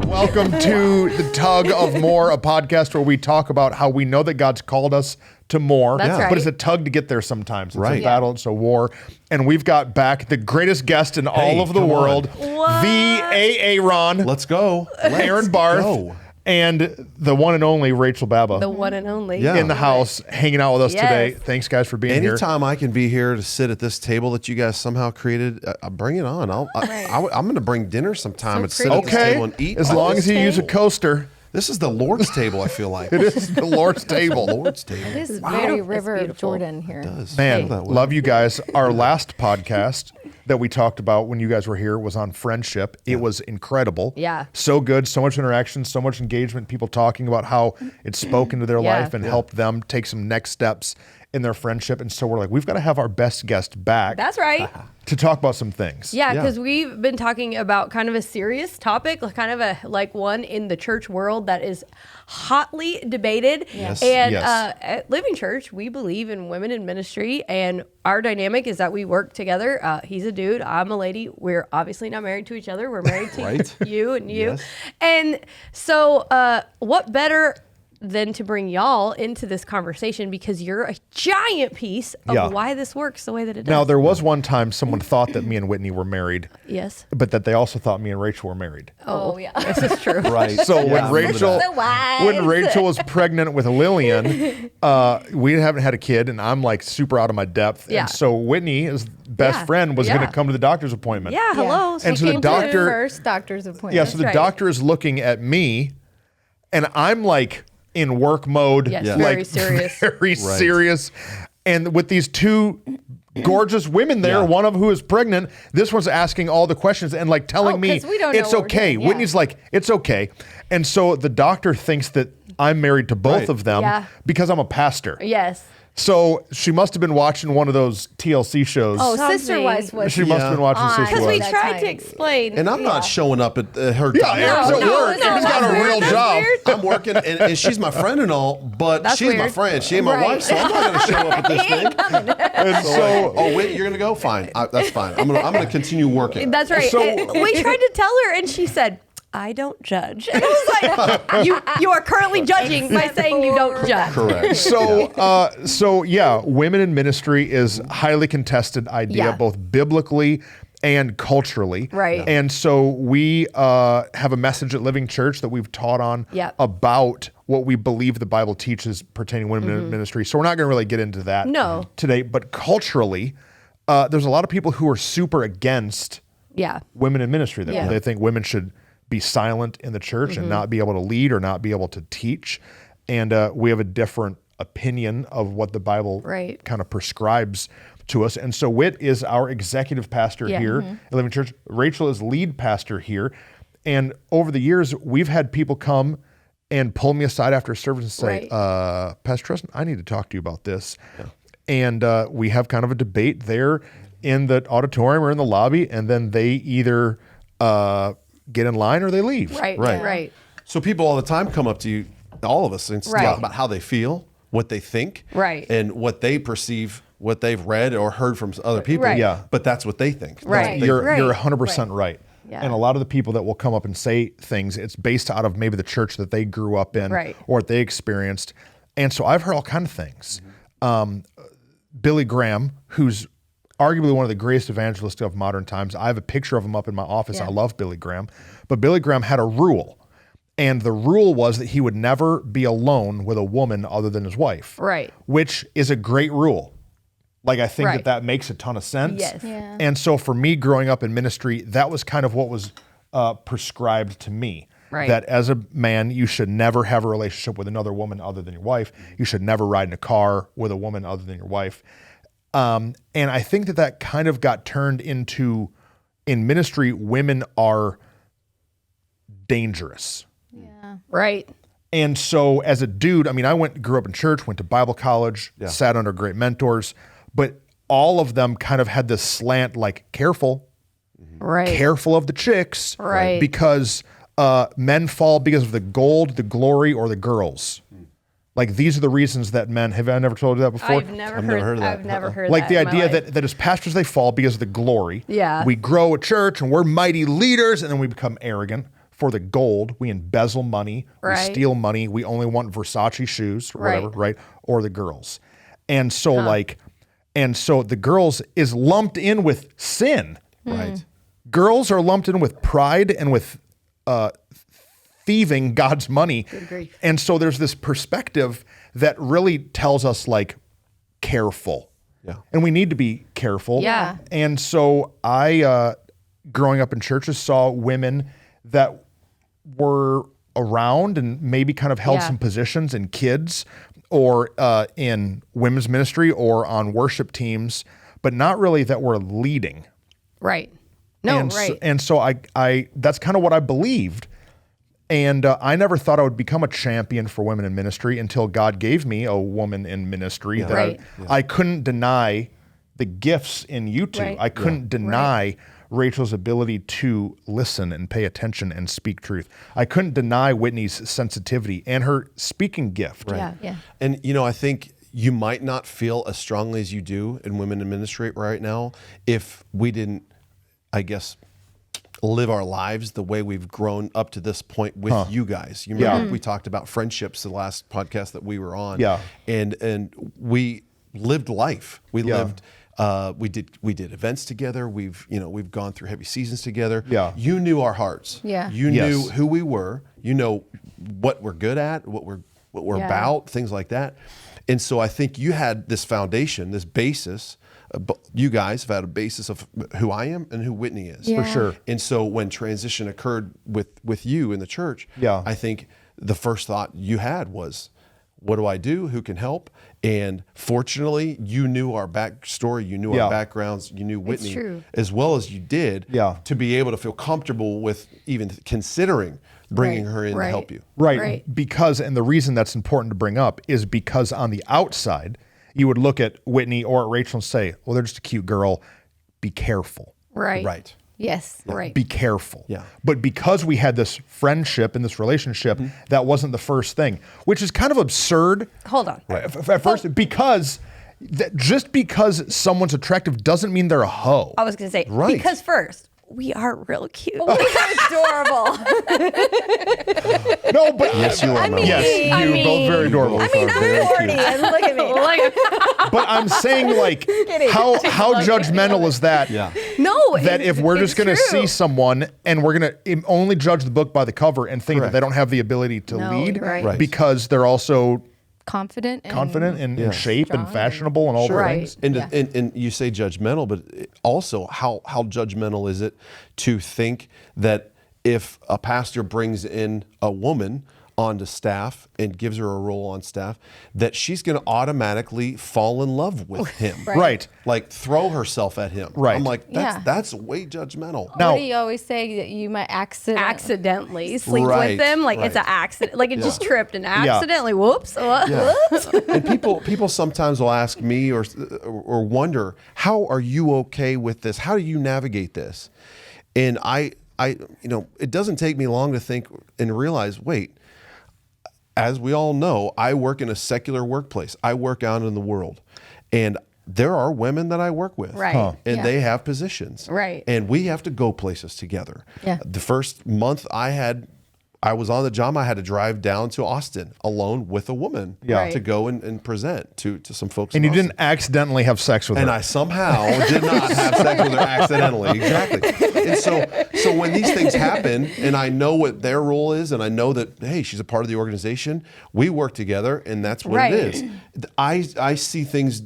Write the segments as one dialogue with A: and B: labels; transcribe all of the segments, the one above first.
A: Welcome to The Tug of More, a podcast where we talk about how we know that God's called us to more.
B: That's right.
A: But it's a tug to get there sometimes. It's
C: Right.
A: a battle, it's a war. And we've got back the greatest guest in all of the
C: come
A: world,
C: on.
A: the Aaron,
C: Let's go.
A: Aaron Barth,
C: go.
A: and the one and only Rachel Baba
B: The one and only.
C: Yeah.
A: in the house hanging out with us
B: Yes.
A: today. Thanks, guys, for being here.
C: Anytime I can be here to sit at this table that you guys somehow created, bring it on. I'm going to bring dinner sometime and sit at this
A: Okay,
C: table and eat.
A: as long as you use a coaster.
C: This is the Lord's table, I feel like.
A: It is the Lord's table.
C: Lord's table.
D: It is very River of
B: beautiful.
D: Jordan here.
A: Man,
C: That way.
A: love you guys. Our last podcast that we talked about when you guys were here was on friendship. It was incredible.
B: Yeah.
A: So good. So much interaction, so much engagement, people talking about how it spoke into their
B: Yeah.
A: life and helped them take some next steps in their friendship. And so we're like, we've got to have our best guest back
B: That's right.
A: to talk about some things.
B: Yeah,
C: Yeah.
B: because we've been talking about kind of a serious topic, kind of a like one in the church world that is hotly debated.
C: Yes.
B: And
A: Yes.
B: at Living Church, we believe in women in ministry, and our dynamic is that we work together. He's a dude, I'm a lady. We're obviously not married to each other. We're married to
C: Right.
B: you and you.
C: Yes.
B: And so what better than to bring y'all into this conversation, because you're a giant piece of
A: Yeah.
B: why this works the way that it does.
A: Now, there was one time someone thought that me and Whitney were married,
B: Yes.
A: but that they also thought me and Rachel were married.
D: Oh, yeah.
B: This is true.
C: Right.
A: So
C: Yeah, I
A: when
C: remember
A: Rachel
C: that.
A: when Rachel was pregnant with Lillian, we haven't had a kid, and I'm like super out of my depth.
B: Yeah.
A: And so Whitney, his best
B: Yeah.
A: friend, was
B: Yeah.
A: going to come to the doctor's appointment.
B: Yeah, hello.
A: And so the
D: came to
A: doctor-
D: first doctor's appointment.
A: Yeah. So the
B: right.
A: doctor is looking at me, and I'm like in work mode,
B: Yes,
C: Yeah.
B: very
A: like
B: serious.
A: very serious, and with these two gorgeous women there,
C: Yeah.
A: one of who is pregnant. This one's asking all the questions and like telling
D: Oh,
A: me
D: 'cause we don't know
A: it's
D: what we're
A: okay.
D: doing, yeah.
A: Whitney's like, it's okay. And so the doctor thinks that I'm married to both
C: Right.
A: of them
B: Yeah.
A: because I'm a pastor.
B: Yes.
A: So she must have been watching one of those TLC shows.
D: Oh,
B: Something.
D: Sister Wives was.
A: she must have been watching
D: on.
A: Sister
B: Because we
A: Wives.
D: That
B: tried
D: time.
B: to explain.
C: And I'm not showing up at her
A: Yeah,
C: doctor's
A: Aaron's at
B: no,
A: work.
B: no,
A: He's got a
B: that's
A: real
B: weird, that's
A: job.
B: weird.
C: I'm working, and she's my friend and all, but
B: That's
C: she's my
B: weird.
C: friend. She ain't my
B: Right.
C: wife, so I'm not going to show up at this thing.
A: And
C: So, oh, wait, you're going to go? Fine. That's fine. I'm gonna continue working.
B: That's right.
A: So-
B: And we tried to tell her, and she said, I don't judge. And I was like, you are currently judging by saying you don't judge.
C: Correct.
A: So yeah, women in ministry is a highly contested idea,
B: Yeah.
A: both biblically and culturally.
B: Right.
A: And so we have a message at Living Church that we've taught on
B: Yep.
A: about what we believe the Bible teaches pertaining to women in ministry. So we're not going to really get into that
B: No.
A: today. But culturally, there's a lot of people who are super against
B: Yeah.
A: women in ministry. That
B: Yeah.
A: they think women should be silent in the church and not be able to lead or not be able to teach. And we have a different opinion of what the Bible
B: Right.
A: kind of prescribes to us. And so Whit is our executive pastor
B: Yeah.
A: here at Living Church. Rachel is lead pastor here. And over the years, we've had people come and pull me aside after service and say, Pastor Tristan, I need to talk to you about this. And we have kind of a debate there in the auditorium or in the lobby, and then they either get in line or they leave.
B: Right.
C: Right.
B: Right.
C: So people all the time come up to you, all of us, and
B: Right.
C: talk about how they feel, what they think,
B: Right.
C: and what they perceive, what they've read or heard from other people.
B: Right.
A: Yeah.
C: But that's what they think. That's
B: Right.
C: what they-
A: You're
B: Right.
A: 100% right.
B: Yeah.
A: And a lot of the people that will come up and say things, it's based out of maybe the church that they grew up in
B: Right.
A: or what they experienced. And so I've heard all kinds of things. Billy Graham, who's arguably one of the greatest evangelists of modern times. I have a picture of him up in my office.
D: Yeah.
A: I love Billy Graham. But Billy Graham had a rule. And the rule was that he would never be alone with a woman other than his wife.
B: Right.
A: Which is a great rule. Like, I think
B: Right.
A: that makes a ton of sense.
B: Yes.
D: Yeah.
A: And so for me, growing up in ministry, that was kind of what was prescribed to me.
B: Right.
A: That as a man, you should never have a relationship with another woman other than your wife. You should never ride in a car with a woman other than your wife. And I think that that kind of got turned into, in ministry, women are dangerous.
D: Yeah.
B: Right.
A: And so as a dude, I mean, grew up in church, went to Bible college, sat under great mentors, but all of them kind of had this slant, like, careful
B: Right.
A: of the chicks.
B: Right.
A: Because men fall because of the gold, the glory, or the girls. Like, these are the reasons that men, have I never told you that before?
B: I've never heard that. I've never heard
A: Like
B: that
A: the
B: in my
A: idea
B: life.
A: that as pastors, they fall because of the glory.
B: Yeah.
A: We grow a church and we're mighty leaders, and then we become arrogant. For the gold, we embezzle money, we
B: Right.
A: steal money, we only want Versace shoes or whatever, right? Or the girls. And so so the girls is lumped in with sin.
C: Right.
A: Girls are lumped in with pride and with thieving God's money.
B: Good grief.
A: And so there's this perspective that really tells us, like, careful.
C: Yeah.
A: And we need to be careful.
B: Yeah.
A: And so I, growing up in churches, saw women that were around and maybe kind of held
B: Yeah.
A: some positions in kids or in women's ministry or on worship teams, but not really that were leading.
B: Right. No,
A: and
B: right.
A: So, and so I that's kind of what I believed. And I never thought I would become a champion for women in ministry until God gave me a woman in ministry that
B: Right.
A: I couldn't deny the gifts in you two.
B: Right.
A: I couldn't deny Rachel's ability to listen and pay attention and speak truth. I couldn't deny Whitney's sensitivity and her speaking gift.
B: Yeah.
D: Yeah.
C: And, I think you might not feel as strongly as you do in women in ministry right now if we didn't, I guess, live our lives the way we've grown up to this point with you guys. You remember we talked about friendships the last podcast that we were on.
A: Yeah.
C: And we lived life. We
A: Yeah.
C: lived we did events together. We've gone through heavy seasons together.
A: Yeah.
C: You knew our hearts.
D: Yeah.
C: You
A: Yes.
C: knew who we were. You know what we're good at, what we're
B: Yeah.
C: about, things like that. And so I think you had this foundation, this basis. You guys have had a basis of who I am and who Whitney is.
D: Yeah.
A: For sure.
C: And so when transition occurred with you in the church,
A: Yeah.
C: I think the first thought you had was, what do I do? Who can help? And fortunately, you knew our backstory, you knew
A: Yeah.
C: our backgrounds, you knew Whitney
B: true.
C: as well as you did to be able to feel comfortable with even considering bringing
D: Right.
C: her in to
B: Right.
C: help you.
A: Right.
B: Right.
A: Because, and the reason that's important to bring up is because on the outside, you would look at Whitney or at Rachel and say, well, they're just a cute girl. Be careful.
B: Right.
C: Right.
D: Yes.
B: Right.
A: Be careful.
C: Yeah.
A: But because we had this friendship and this relationship, that wasn't the first thing, which is kind of absurd.
B: Hold on.
A: At first, because just because someone's attractive doesn't mean they're a hoe.
B: I was going to say,
C: Right.
B: because first, we are real cute.
D: Adorable.
A: No, but
C: Yes, you are. Melanie.
A: yes, you're both very adorable.
D: I mean,
C: Very
D: I'm 40
C: cute.
D: and look at me.
A: But I'm saying, like, how judgmental is that?
C: Yeah.
B: No.
A: That if we're just going to
B: true.
A: see someone and we're going to only judge the book by the cover and think that
C: Correct.
A: they don't have the ability to
B: No,
A: lead
B: you're right.
C: Right.
A: because they're also
D: Confident and
A: in shape and
D: strong
A: fashionable and all
B: Sure.
A: the
B: Right.
A: things.
C: And,
D: Yeah.
C: and you say judgmental, but also how judgmental is it to think that if a pastor brings in a woman onto staff and gives her a role on staff, that she's going to automatically fall in love with him.
A: Right.
C: Like throw herself at him.
A: Right.
C: I'm like,
D: Yeah.
C: that's way judgmental.
A: Now-
D: What do you always say that you might
B: accidentally sleep
C: Right,
B: with them? Like it's
C: right.
B: an accident. Like it just tripped and accidentally, whoops.
C: Yeah.
B: Whoops.
C: And people sometimes will ask me or wonder, how are you okay with this? How do you navigate this? And I it doesn't take me long to think and realize, wait, as we all know, I work in a secular workplace. I work out in the world, and there are women that I work with,
B: Right. Huh.
C: and
D: Yeah.
C: they have positions,
B: Right.
C: and we have to go places together.
D: Yeah.
C: The first month I was on the job, I had to drive down to Austin alone with a woman
A: Yeah.
C: to go and present to some folks.
A: And
C: in
A: you
C: Austin.
A: didn't accidentally have sex with
C: And
A: her.
C: I somehow did not have sex with her accidentally. Exactly. And so when these things happen, and I know what their role is, and I know that, hey, she's a part of the organization, we work together, and that's what
B: Right.
C: it is. I see things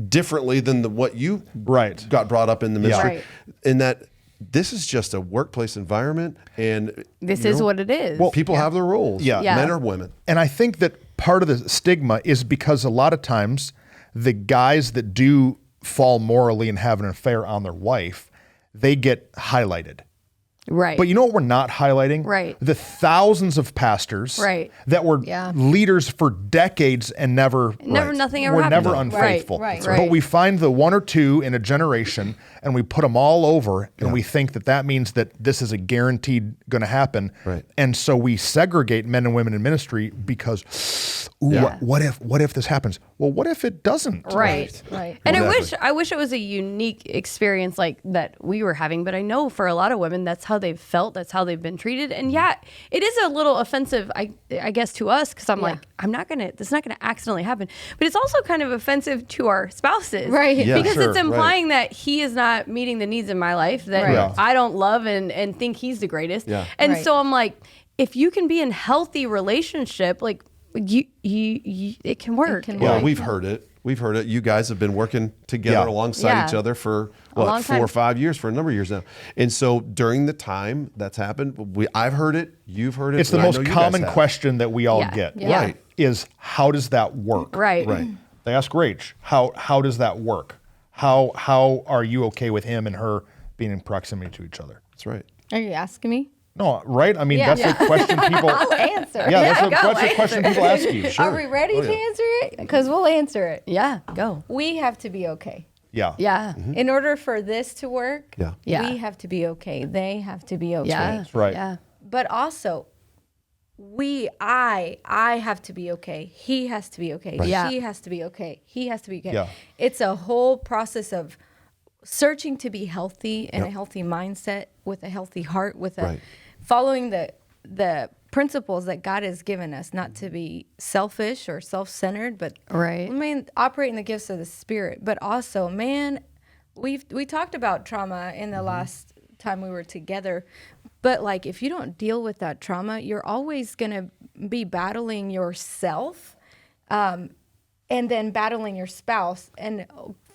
C: differently than what you
A: Right.
C: got brought up in the ministry.
B: Right.
C: In that this is just a workplace environment, and
B: This
C: you
B: is
C: know,
B: what it is.
C: people have their roles.
A: Yeah.
B: Yeah.
C: Men or women.
A: And I think that part of the stigma is because a lot of times the guys that do fall morally and have an affair on their wife, they get highlighted.
B: right.
A: But you know what we're not highlighting?
B: Right.
A: The thousands of pastors
B: Right.
A: that were
D: Yeah.
A: leaders for decades and never
B: Nothing ever
A: were
B: happened.
A: never
B: Right,
A: unfaithful.
D: right,
B: right.
A: But we find the one or two in a generation, and we put them all over, and we think that means that this is a guaranteed going to happen.
C: Right.
A: And so we segregate men and women in ministry because, what if this happens? Well, what if it doesn't?
B: Right.
D: Right.
B: And
C: Exactly.
B: I wish it was a unique experience like that we were having, but I know for a lot of women, that's how they've felt. That's how they've been treated. And it is a little offensive, I guess, to us, because I'm like, this is not going to accidentally happen. But it's also kind of offensive to our spouses.
D: Right.
C: Yeah,
B: because
C: sure,
B: it's implying that he is not meeting the needs in my life, that
A: Right.
B: I don't love and think he's the greatest.
C: Yeah.
B: And
D: Right.
B: so I'm like, if you can be in healthy relationship, like you it can work.
D: can
C: Well,
D: work.
C: we've heard it. We've heard it. You guys have been working together
A: Yeah.
C: alongside
B: Yeah.
C: each other for
B: long
C: 4 or
B: time.
C: 5 years, for a number of years now. And so during the time that's happened, I've heard it. You've heard it.
A: It's the
C: and I
A: most
C: know you guys
A: common
C: have.
A: question that we all
B: Yeah.
A: get.
B: Yeah.
C: Right.
A: Is how does that work?
B: Right.
C: Right.
A: They ask Rach, how does that work? How are you okay with him and her being in proximity to each other?
C: That's right.
D: Are you asking me?
A: No, right? I mean,
D: Yeah.
A: that's a question people.
D: I'll answer.
A: Yeah, that's
B: go,
A: a question people ask you.
D: Are we ready to answer it? Because we'll answer it.
B: Yeah, go.
D: We have to be okay.
A: Yeah.
B: Yeah.
D: In order for this to work,
C: Yeah.
B: Yeah.
D: we have to be okay. They have to be okay.
B: Yeah.
A: That's right.
B: Yeah.
D: But also, I have to be okay. He has to be okay.
B: Yeah.
D: She has to be okay. He has to be okay.
A: Yeah.
D: It's a whole process of searching to be healthy and a healthy mindset with a healthy heart, with a
C: Right.
D: following the principles that God has given us, not to be selfish or self-centered, but
B: Right.
D: I mean, operate in the gifts of the Spirit. But also, man, we talked about trauma in the last time we were together. But like, if you don't deal with that trauma, you're always gonna be battling yourself, and then battling your spouse, and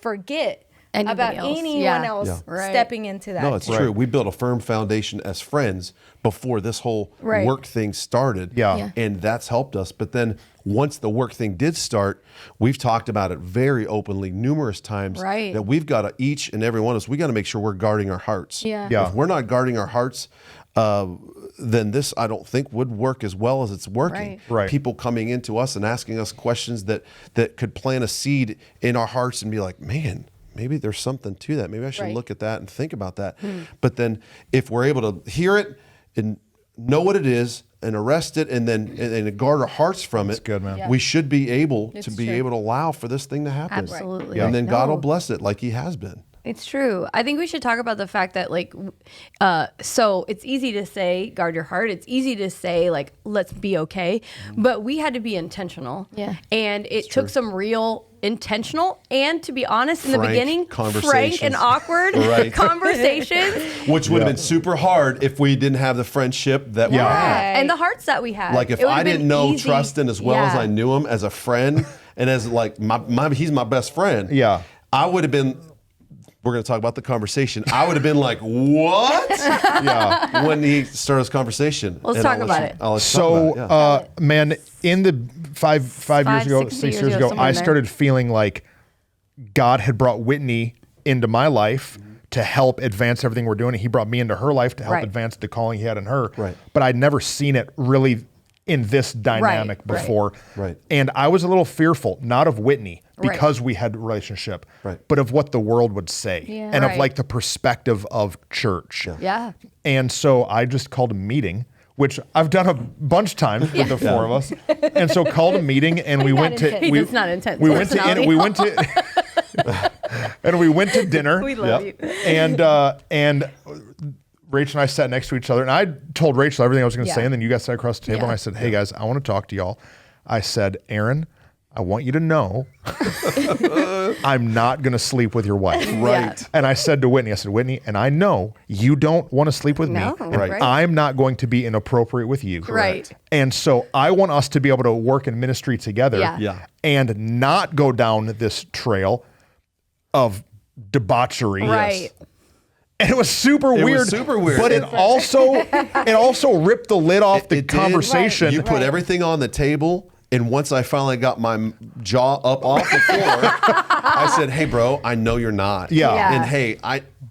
D: forget
B: Anybody
D: about
B: else.
D: anyone
B: Yeah.
D: else
C: Yeah.
B: Right.
D: stepping into that.
C: No, it's true. We built a firm foundation as friends before this whole
D: Right.
C: work thing started.
A: Yeah. Yeah.
C: And that's helped us. But then once the work thing did start, we've talked about it very openly numerous times.
B: Right.
C: That we've got to, each and every one of us, we got to make sure we're guarding our hearts.
D: Yeah.
A: Yeah.
C: If we're not guarding our hearts, then this, I don't think, would work as well as it's working.
B: Right.
A: Right.
C: People coming into us and asking us questions that could plant a seed in our hearts and be like, man, maybe there's something to that. Maybe I should
D: Right.
C: look at that and think about that. But then if we're able to hear it and know what it is and arrest it and then and guard our hearts from it,
A: good, man.
D: Yeah.
C: we should be able
D: It's
C: to be
D: true.
C: able to allow for this thing to happen.
B: Absolutely.
A: Yeah.
C: And then God
B: No.
C: will bless it like he has been.
B: It's true. I think we should talk about the fact that, like, so it's easy to say, guard your heart. It's easy to say, like, let's be okay. But we had to be intentional.
D: Yeah.
B: And it took some real intentional and, to be honest, in the
C: Frank
B: beginning, frank
C: conversations.
B: and awkward
C: Right.
B: conversations.
C: Which would have been super hard if we didn't have the friendship that we had.
B: And the hearts that we had.
C: Like if
B: It would've
C: I didn't
B: been
C: know
B: easy.
C: Trustin as well as
B: Yeah.
C: I knew him as a friend and as like he's my best friend.
A: Yeah.
C: I would have been, we're going to talk about the conversation. I would have been like, what?
A: Yeah.
C: When he started his conversation.
B: Let's
C: And
B: talk
C: I'll let
B: about
C: you-
B: it.
C: I'll let you
A: So,
C: talk about it,
A: man, in the five years ago,
B: 6
A: 6
B: years
A: years
B: ago,
A: ago,
B: somewhere
A: I
B: in there.
A: started feeling like God had brought Whitney into my life to help advance everything we're doing. And he brought me into her life to help
B: Right.
A: advance the calling he had in her.
C: Right.
A: But I'd never seen it really in this dynamic
B: Right.
A: before.
C: Right.
A: And I was a little fearful, not of Whitney,
B: Right.
A: because we had a relationship,
C: Right.
A: but of what the world would say
D: Yeah.
A: and of
B: Right.
A: like the perspective of church.
B: Yeah.
A: And so I just called a meeting, which I've done a bunch of times with the four of us. And so called a meeting and we
D: not
A: went to
D: intense.
B: He's not intense
A: we went to
B: personality.
A: we went to and we went to dinner.
B: We love you.
A: And Rachel and I sat next to each other, and I told Rachel everything I was going to
D: Yeah.
A: say, and then you guys sat across the table,
B: Yeah.
A: and I said, "Hey guys, I want to talk to y'all." I said, "Aaron, I want you to know I'm not going to sleep with your wife."
C: Right.
A: And I said to Whitney, Whitney, and I know you don't want to sleep with
B: No,
A: me, and
B: right.
A: I'm not going to be inappropriate with you.
B: Right.
A: And so I want us to be able to work in ministry together
B: Yeah.
C: Yeah.
A: and not go down this trail of debauchery.
B: Right.
A: And it was super
C: It was
A: weird.
C: super weird.
A: But it also ripped the lid off the
C: It did.
A: conversation.
C: You put everything on the table, and once I finally got my jaw up off the floor, I said, "Hey, bro, I know you're not.
A: Yeah.
B: Yeah.
C: And hey,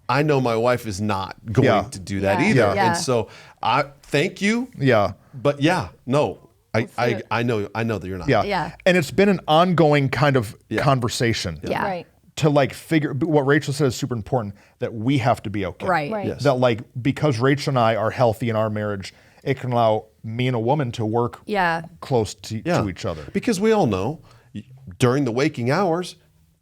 C: I know my wife is not going
A: Yeah.
C: to do that
D: Yeah.
C: either.
A: Yeah.
C: And so I thank you.
A: Yeah.
C: But yeah, no, I know that you're not.
A: Yeah.
B: Yeah.
A: And it's been an ongoing kind of conversation.
B: Yeah.
D: Right.
A: to like figure what Rachel said is super important, that we have to be okay.
B: Right.
C: Yes.
A: That like, because Rachel and I are healthy in our marriage, it can allow me and a woman to work close to each other.
C: Because we all know during the waking hours,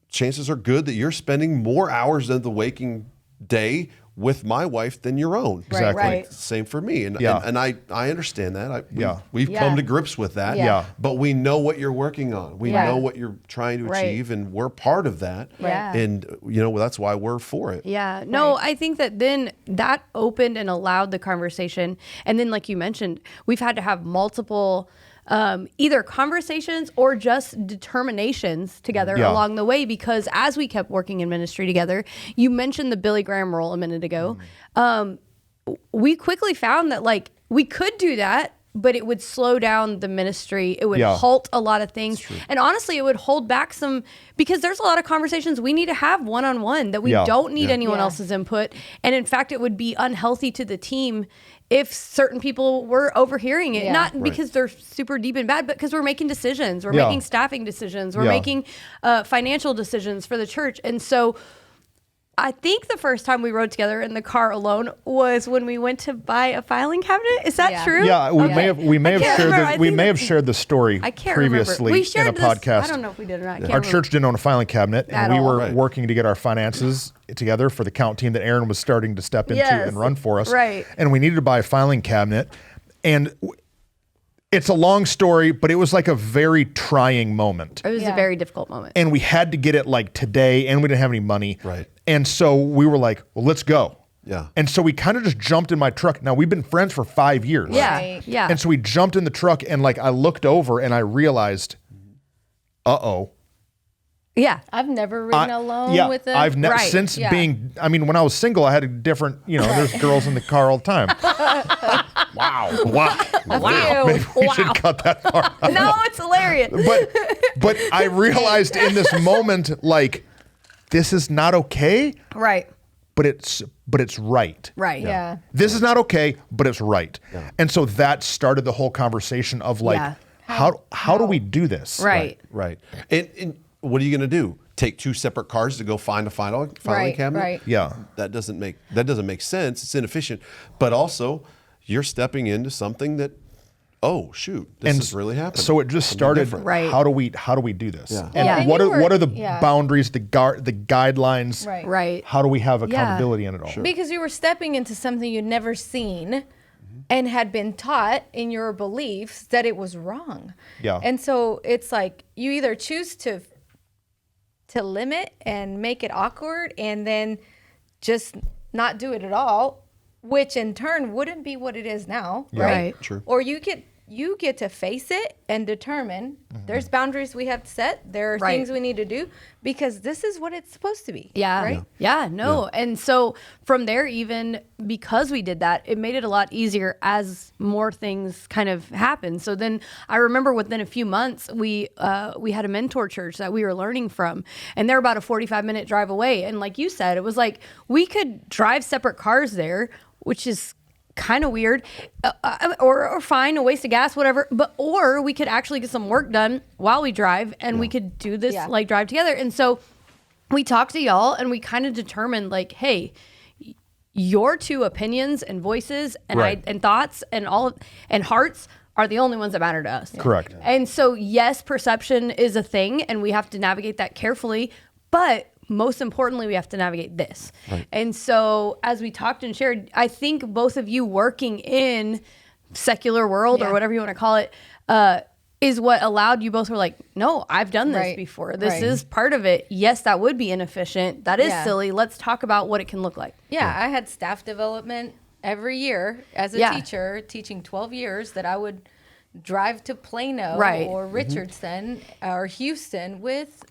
C: chances are good that you're spending more hours in the waking day with my wife than your own.
A: Exactly.
D: Right.
C: Same for me. And I understand that. We've come to grips with that.
A: Yeah.
C: But we know what you're working on. We
D: Yeah.
C: know what you're trying to
B: Right.
C: achieve, and we're part of that.
D: Right.
C: And that's why we're for it.
B: Yeah. No, I think that then that opened and allowed the conversation. And then, like you mentioned, we've had to have multiple either conversations or just determinations together along the way, because as we kept working in ministry together, you mentioned the Billy Graham role a minute ago. We quickly found that like we could do that, but it would slow down the ministry. It would halt a lot of things. And honestly, it would hold back some, because there's a lot of conversations we need to have one-on-one that we don't need anyone else's input. And in fact, it would be unhealthy to the team if certain people were overhearing it, not because they're super deep and bad, but because we're making decisions. We're making staffing decisions. We're making financial decisions for the church. And so I think the first time we rode together in the car alone was when we went to buy a filing cabinet. Is that true?
A: Yeah, we may have shared the story
B: I can't
A: previously
B: remember. We shared
A: in a podcast.
B: I don't know if we did or not. I can't
A: Our
B: remember.
A: church didn't own a filing cabinet, and
B: At
A: we
B: all.
A: were
C: Right.
A: working to get our finances together for the count team that Aaron was starting to step into
B: Yes.
A: and run for us.
B: Right.
A: And we needed to buy a filing cabinet, and it's a long story, but it was like a very trying moment.
B: It was a very difficult moment.
A: And we had to get it like today, and we didn't have any money.
C: Right.
A: And so we were like, well, let's go.
C: Yeah.
A: And so we kind of just jumped in my truck. Now, we've been friends for 5 years.
B: Yeah.
D: Right.
B: Yeah.
A: And so we jumped in the truck, and like I looked over and I realized, uh-oh.
B: Yeah.
D: I've never ridden alone with a.
A: I've never
B: Right.
A: since
D: Yeah.
A: being. I mean, when I was single, I had a different. There's girls in the car all the time. Wow! Maybe we should cut that part. out.
B: No, it's hilarious.
A: But I realized in this moment, like, this is not okay.
B: Right.
A: But it's right.
B: Right.
D: Yeah.
A: This is not okay, but it's right. And so that started the whole conversation of like,
B: Yeah.
A: how do we do this?
B: Right.
C: Right. And what are you going to do? Take two separate cars to go find a filing cabinet?
D: Right.
A: Yeah.
C: That doesn't make sense. It's inefficient. But also, you're stepping into something that, oh shoot, this is really happening.
A: So it just
C: Something
A: started.
C: different.
B: Right.
A: How do we do this?
C: Yeah.
A: And
D: Yeah.
A: what
D: And you
A: are the
D: were-
A: boundaries, the guidelines?
D: Right.
B: Right.
A: How do we have accountability in it all?
D: Because you were stepping into something you'd never seen and had been taught in your beliefs that it was wrong.
A: Yeah.
D: And so it's like you either choose to limit and make it awkward and then just not do it at all, which in turn wouldn't be what it is now, right?
C: True.
D: Or you get to face it and determine there's boundaries we have to set. There are
B: Right.
D: things we need to do because this is what it's supposed to be.
B: Yeah.
D: Right.
B: Yeah. No. And so from there, even because we did that, it made it a lot easier as more things kind of happened. So then I remember within a few months, we had a mentor church that we were learning from, and they're about a 45-minute drive away. And like you said, it was like we could drive separate cars there, which is kind of weird, or fine, a waste of gas, whatever. Or we could actually get some work done while we drive, and we could do this like drive together. And so we talked to y'all, and we kind of determined like, hey, your two opinions and voices and
A: Right.
B: and thoughts and and hearts are the only ones that matter to us.
A: Correct.
B: And so yes, perception is a thing, and we have to navigate that carefully, but most importantly, we have to navigate this. And so as we talked and shared, I think both of you working in secular world or whatever you want to call it, is what allowed you both were like, no, I've done this
D: Right.
B: before. This
D: Right.
B: is part of it. Yes, that would be inefficient. That is
D: Yeah.
B: silly. Let's talk about what it can look like.
D: Yeah, I had staff development every year as a teacher, teaching 12 years, that I would drive to Plano
B: Right.
D: or Richardson or Houston with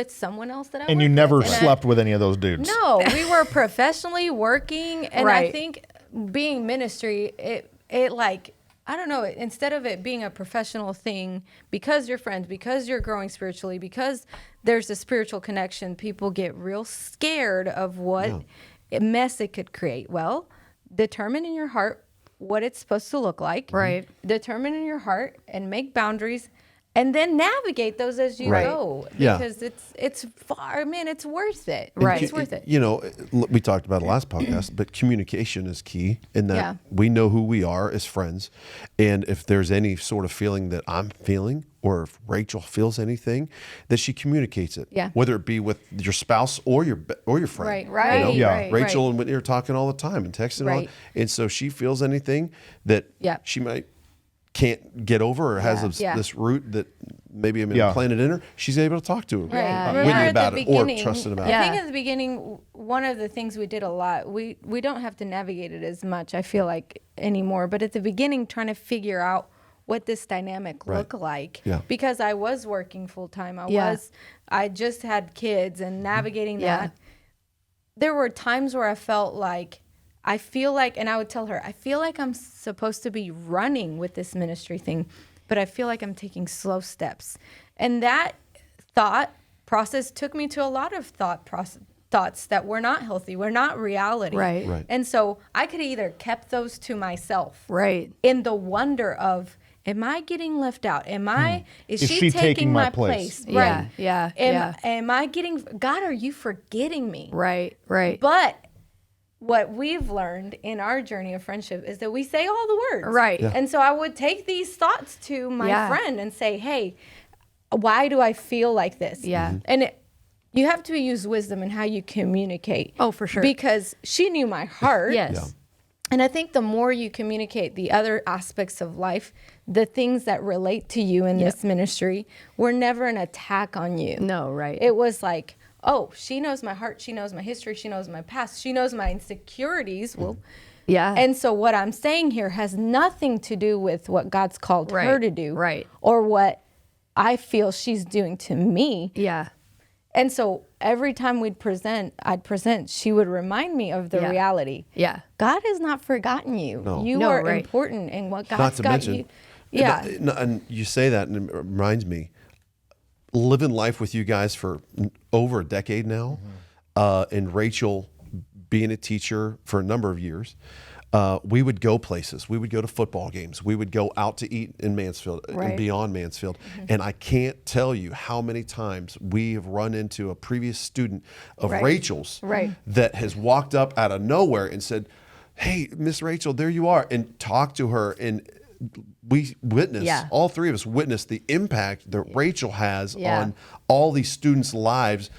D: someone else that I
A: And you
D: worked
A: never
D: with. And
A: slept with any of those dudes.
D: No, we were professionally working, and I
B: Right.
D: think being ministry, it like, I don't know, instead of it being a professional thing, because you're friends, because you're growing spiritually, because there's a spiritual connection, people get real scared of what mess it could create. Well, determine in your heart what it's supposed to look like.
B: Right.
D: Determine in your heart and make boundaries and then navigate those as you
B: Right.
D: go,
C: Yeah.
D: because it's far, man, it's worth it.
B: Right.
D: It's worth it.
C: You know, we talked about it last podcast, but communication is key in that
D: Yeah.
C: we know who we are as friends. And if there's any sort of feeling that I'm feeling, or if Rachel feels anything, that she communicates it.
D: Yeah.
C: Whether it be with your spouse or your friend.
D: Right.
C: You know?
A: Yeah.
D: Right.
C: Rachel and Whitney are talking all the time and texting all,
D: Right.
C: and so she feels anything that
D: Yeah.
C: she can't get over, or has
D: Yeah.
C: this root that maybe
A: Yeah.
C: implanted in her, she's able to talk to
D: Right.
B: Yeah.
C: Whitney
D: Remember
C: about
D: at the
C: it, or
D: beginning,
C: trusting about
B: Yeah.
C: it.
D: I think at the beginning, one of the things we did a lot, we don't have to navigate it as much, I feel like, anymore. But at the beginning, trying to figure out what this dynamic
C: Right.
D: looked like,
C: Yeah.
D: because I was working full time.
B: Yeah.
D: I just had kids and navigating
B: Yeah.
D: that. There were times where I felt like, and I would tell her, I feel like I'm supposed to be running with this ministry thing, but I feel like I'm taking slow steps. And that thought process took me to a lot of thoughts that were not healthy, were not reality.
B: Right.
C: Right.
D: And so I could either kept those to myself
B: Right.
D: in the wonder of, am I getting left out? Is
A: Is
D: she taking my
A: place?
D: place?
B: Yeah,
D: Right.
B: yeah,
D: Am,
B: yeah.
D: am I getting, God, are you forgetting me?
B: Right. Right.
D: But what we've learned in our journey of friendship is that we say all the words.
B: Right. Yeah.
D: And so I would take these thoughts to my
B: Yeah.
D: friend and say, hey, why do I feel like this?
B: Yeah. Mhm.
D: And you have to use wisdom in how you communicate.
B: Oh, for sure.
D: Because she knew my heart.
B: Yes.
C: Yeah.
D: And I think the more you communicate the other aspects of life, the things that relate to you in this ministry, were never an attack on you.
B: No, right.
D: It was like, oh, she knows my heart, she knows my history, she knows my past, she knows my insecurities. Well,
B: Yeah.
D: and so what I'm saying here has nothing to do with what God's called her
B: Right,
D: to do,
B: right.
D: or what I feel she's doing to me.
B: yeah.
D: And so every time I'd present, she would remind me of the
B: Yeah.
D: reality.
B: Yeah.
D: God has not forgotten you.
C: No.
D: You
B: No,
D: are
B: right.
D: important in what
C: Not
D: God's
C: to
D: got
C: mention,
D: you. Yeah.
C: and you say that, and it reminds me, living life with you guys for over a decade now, and Rachel being a teacher for a number of years, we would go places. We would go to football games. We would go out to eat in Mansfield
B: Right.
C: and beyond Mansfield. And I can't tell you how many times we have run into a previous student of
B: Right.
C: Rachel's
D: Right.
C: that has walked up out of nowhere and said, "Hey, Miss Rachel, there you are," and talked to her. And we witnessed,
B: Yeah.
C: all three of us witnessed the impact that Rachel has
B: Yeah.
C: on all these students' lives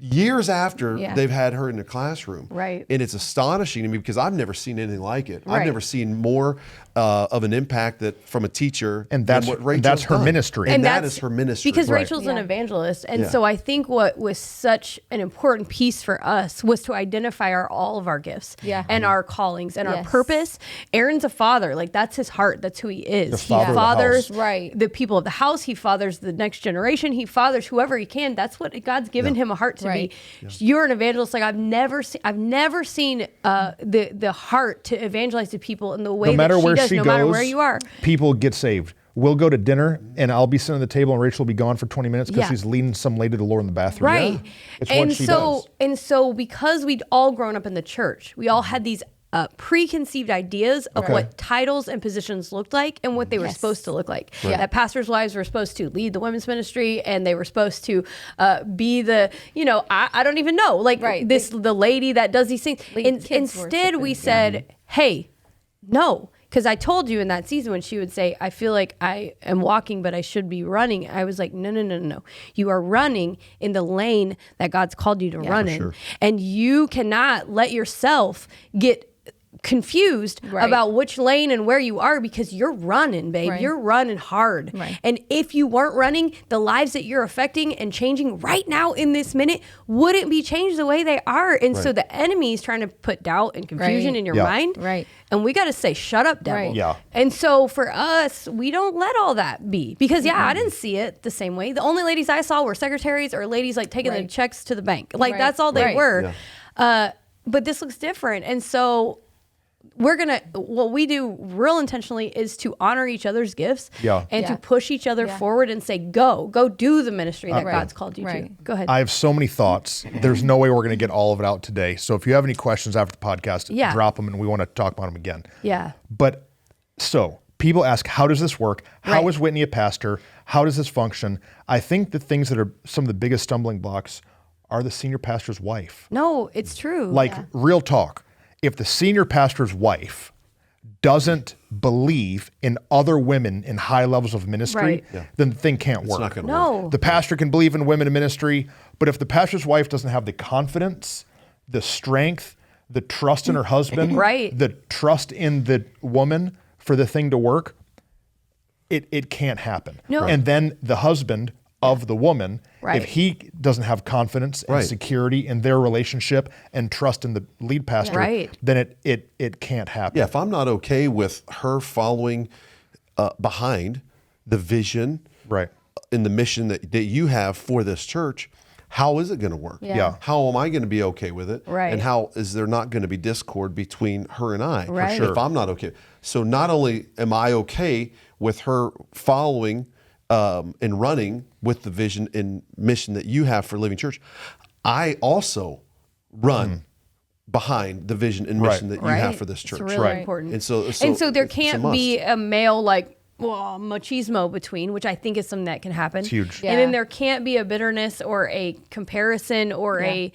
C: years after
D: Yeah.
C: they've had her in the classroom.
B: Right.
C: And it's astonishing to me because I've never seen anything like it. I've
B: Right.
C: never seen more of an impact that from a teacher
A: And
C: than
A: that's-
C: what
A: and
C: Rachel's
A: that's her
C: done.
A: ministry.
C: And that
B: that's-
C: is her ministry.
B: Because
A: Right.
B: Rachel's an
D: Yeah.
B: evangelist. And
C: Yeah.
B: so I think what was such an important piece for us was to identify all of our gifts
D: Yeah.
B: and our callings and our
D: Yes.
B: purpose. Aaron's a father. Like, that's his heart. That's who he is.
A: The
B: He
A: father of the
B: fathers
A: house.
D: Right.
B: the people of the house. He fathers the next generation. He fathers whoever he can. That's what God's given him a heart to
D: Right.
B: be. You're an evangelist. Like, I've never seen the heart to evangelize to people in the way
A: No matter
B: that she
A: where
B: does,
A: she
B: no
A: goes,
B: matter where you are.
A: people get saved. We'll go to dinner and I'll be sitting at the table and Rachel will be gone for 20 minutes because
B: Yeah.
A: she's leading some lady to the Lord in the bathroom.
B: Right.
A: Yeah. It's
B: and
A: what she
B: so
A: does.
B: and so because we'd all grown up in the church, we all had these preconceived ideas of what titles and positions looked like and what they were supposed to look like. That pastors' wives were supposed to lead the women's ministry and they were supposed to be the, I don't even know, like
D: Right.
B: the lady that does these things.
D: Lead kids
B: Instead,
D: worship
B: we
D: and-
B: said, hey, no. Because I told you in that season when she would say, I feel like I am walking, but I should be running. I was like, no. You are running in the lane that God's called you to run in.
C: sure.
B: And you cannot let yourself get confused
D: Right.
B: about which lane and where you are because you're running, babe.
D: Right.
B: You're running hard.
D: Right.
B: And if you weren't running, the lives that you're affecting and changing right now in this minute wouldn't be changed the way they are. And so
C: Right.
B: the enemy is trying to put doubt and confusion
D: Right.
B: in your
A: Yeah.
B: mind.
D: Right.
B: And we got to say, shut up, devil.
D: Right.
A: Yeah.
B: And so for us, we don't let all that be because, I didn't see it the same way. The only ladies I saw were secretaries or ladies like taking the
D: Right.
B: checks to the bank. Like
D: Right.
B: that's all they
D: Right.
B: were. But this looks different. And so what we do real intentionally is to honor each other's gifts
A: Yeah.
B: and to
D: Yeah.
B: push each other
D: Yeah.
B: forward and say, go do the ministry that
D: Right.
B: God's called you to.
D: Right.
B: Go ahead.
A: I have so many thoughts. There's no way we're going to get all of it out today. So if you have any questions after the podcast,
B: Yeah.
A: drop them and we want to talk about them again.
B: yeah.
A: But so people ask, how does this work? How
B: Right.
A: is Whitney a pastor? How does this function? I think the things that are some of the biggest stumbling blocks are the senior pastor's wife.
B: No, it's true.
A: Like, real talk. If the senior pastor's wife doesn't believe in other women in high levels of ministry,
B: Right.
A: then the thing can't
C: It's
A: work.
C: not going to work.
B: No.
A: The pastor can believe in women in ministry, but if the pastor's wife doesn't have the confidence, the strength, the trust in her husband,
B: Right.
A: the trust in the woman for the thing to work, it can't happen.
B: No.
A: And then the husband of the woman,
B: Right.
A: if he doesn't have confidence and
C: Right.
A: security in their relationship and trust in the lead pastor,
B: Right.
A: then it can't happen.
C: Yeah, if I'm not okay with her following behind the vision
A: Right.
C: in the mission that you have for this church, how is it going to work?
A: Yeah.
C: How am I going to be okay with it?
B: Right.
C: And how is there not going to be discord between her and I?
B: Right.
A: sure.
C: If I'm not okay. So not only am I okay with her following and running with the vision and mission that you have for Living Church, I also run behind the vision and mission that you have
B: Right.
C: for this church.
B: It's really
A: Right.
B: important.
C: And so
B: there
C: it's a
B: can't
C: must.
B: be a male machismo between, which I think is something that can happen. It's
A: huge.
B: And then
D: Yeah.
B: there can't be a bitterness or a comparison or a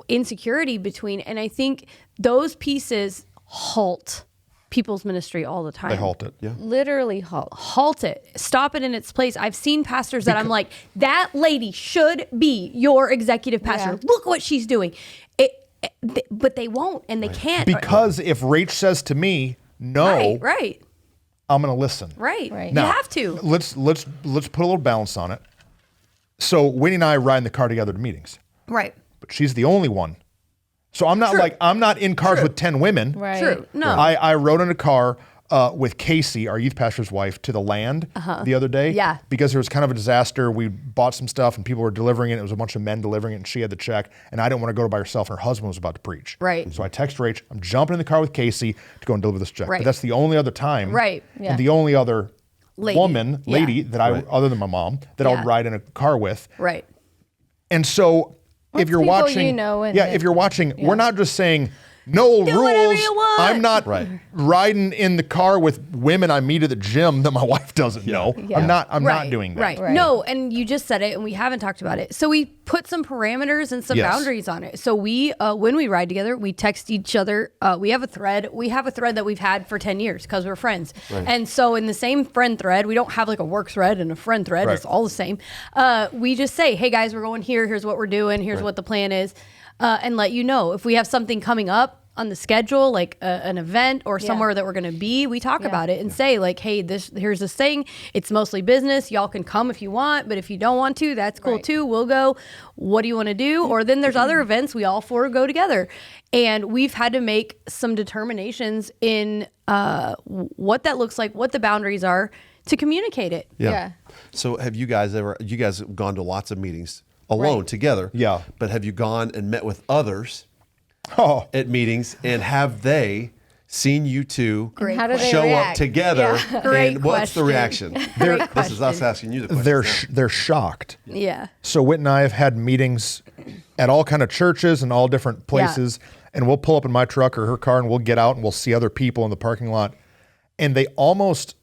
B: insecurity between. And I think those pieces halt people's ministry all the time.
A: They halt it.
C: Yeah.
D: Literally halt.
B: Halt it. Stop it in its place. I've seen pastors that I'm like, that lady should be your executive pastor.
D: Yeah.
B: Look what she's doing. But they won't and they can't.
A: Because if Rach says to me, no,
B: Right.
A: I'm going to listen.
B: Right.
D: Right.
B: You
A: Now,
B: have to.
A: Let's put a little balance on it. So Winnie and I ride in the car together to meetings,
B: Right.
A: but she's the only one. So I'm not in cars with 10 women.
D: Right.
B: True. No.
A: I rode in a car with Casey, our youth pastor's wife, to the land the other day.
B: Yeah.
A: Because there was kind of a disaster. We bought some stuff and people were delivering it. It was a bunch of men delivering it and she had the check. And I didn't want to go by herself and her husband was about to preach.
B: Right.
A: So I text Rach, I'm jumping in the car with Casey to go and deliver this check.
B: Right.
A: But that's the only other time.
B: Right.
D: Yeah.
A: And the only other
B: Lady.
A: lady
B: Yeah.
A: that I,
C: Right.
A: other than my mom, that I
B: Yeah.
A: would ride in a car with.
B: Right.
A: And so if
D: It's
A: you're
D: people
A: watching,
D: you know and
A: yeah,
D: that-
A: if you're watching, we're not just saying no
B: Do whatever
A: rules.
B: you want.
A: I'm not
C: Right.
A: riding in the car with women I meet at the gym that my wife doesn't know.
D: Yeah.
A: I'm not
B: Right,
A: doing that.
B: Right.
D: Right.
B: No, and you just said it, and we haven't talked about it. So we put some parameters and some
A: Yes.
B: boundaries on it. So we, when we ride together, we text each other. We have a thread. We have a thread that we've had for 10 years because we're friends. And so in the same friend thread, we don't have like a work thread and a friend thread.
A: Right.
B: It's all the same. We just say, hey guys, we're going here. Here's what we're doing. Here's what the plan is. And let you know if we have something coming up on the schedule, like an event or somewhere that we're going to be, we talk about it and say like, hey, here's this thing. It's mostly business. Y'all can come if you want, but if you don't want to, that's cool
D: Right.
B: too. We'll go. What do you want to do? Or then there's other events we all four go together. And we've had to make some determinations in what that looks like, what the boundaries are to communicate it.
D: Yeah.
C: So have you guys have gone to lots of meetings alone together?
A: Yeah.
C: But have you gone and met with others
A: Oh,
C: at meetings, and have they seen you two
B: Great
D: How do they
C: show up
D: react?
C: together?
D: Yeah.
B: Great
C: and what's the
B: question.
C: reaction?
B: Great
C: This is us
B: question.
C: asking you the question.
A: they're shocked.
B: Yeah.
A: So Whit and I have had meetings at all kind of churches and all different places, and we'll pull up in my truck or her car, and we'll get out and we'll see other people in the parking lot, and they almost